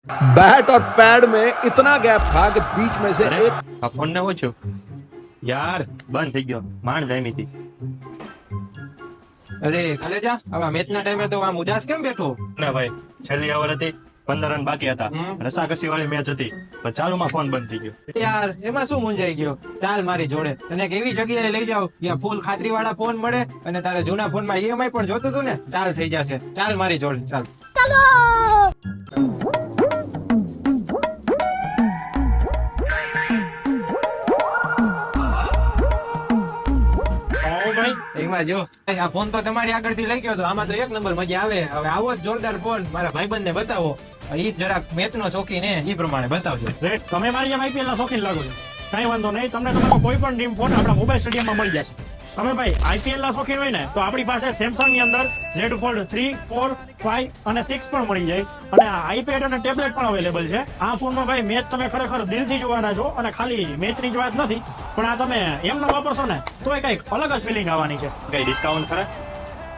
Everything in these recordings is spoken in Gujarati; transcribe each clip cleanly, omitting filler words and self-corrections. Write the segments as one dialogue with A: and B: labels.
A: बैट और पैड में इतना गैप था कि बीच में से
B: અરે
A: एक
B: આ ફોન ને ઓછું યાર બંધ થઈ ગયો માંડ જામી હતી.
C: અરે ખાલે જા હવે મેચ ના ટાઈમે તો આમ ઉદાસ કેમ બેઠો?
B: ને ભાઈ છેલ્લી ઓવર હતી 15 રન બાકી હતા રસાકસી વાળી મેચ હતી પણ ચાલુમાં ફોન બંધ થઈ ગયો.
C: યાર એમાં શું મૂંઝાઈ ગયો? ચાલ મારી જોડે તને એક એવી જગ્યાએ લઈ જાવ જ્યાં ફૂલ ખાતરી વાળા ફોન મળે અને તારા જૂના ફોન માં ઈએમઆઈ પણ જોતું હતું ને, ચાલ થઈ જશે. ચાલ મારી જોડે ચાલ. એમાં જો આ ફોન તો તમારી આગળથી લઈ ગયો તો આમાં તો એક નંબર મજા આવે. હવે આવો જ જોરદાર ફોન મારા ભાઈબંધ ને બતાવો. ઈ જરાક મેચ નો શોખીન હે, ઈ પ્રમાણે બતાવજો.
D: રેટ તમે મારી જેમ આઈપીએલ ના શોખીન લાગો છો. કઈ વાંધો નહીં, તમને તમારો કોઈ પણ ડ્રીમ ફોન આપણા મોબાઈલ સ્ટેડિયમમાં મળી જશે. તમે ભાઈ આઈપીએલ ના શોખીન હોય ને તો આપણી પાસે સેમસંગ ની અંદર Z Fold 3, 4, 5 અને 6 પણ મળી જાય અને આઈપેડ અને ટેબ્લેટ પણ અવેલેબલ છે. આ ફોનમાં ભાઈ મેચ તમે ખરેખર દિલથી જોવાના છો અને ખાલી મેચની જ વાત નથી પણ આ તમે એમનો વાપરશો ને તો એ કઈક અલગ જ ફિલિંગ આવવાની છે.
B: કઈ ડિસ્કાઉન્ટ ખરા?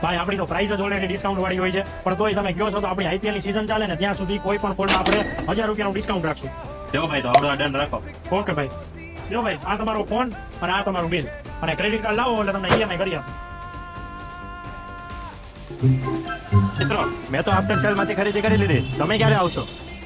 D: ભાઈ આપણી તો પ્રાઇસ જ ઓલરેડી ડિસ્કાઉન્ટ વાળી હોય છે પણ તોય તમે કહો છો તો આપણી આઈપીએલ ની સીઝન ચાલે ને ત્યાં સુધી કોઈ પણ ફોનમાં આપણે 1000 રૂપિયાનું ડિસ્કાઉન્ટ રાખશું.
B: જો ભાઈ તો આવડો ડન રાખો.
D: ઓકે ભાઈ. જો ભાઈ આ તમારો ફોન અને આ તમારું બિલ અને ક્રેડિટ કાર્ડ લાવો એટલે તમને ઈએમઆઈ કરી આપો.
B: મિત્રો મેં તો આફ્ટર સેલ માંથી ખરીદી કરી લીધી. તમે ક્યારે આવશો?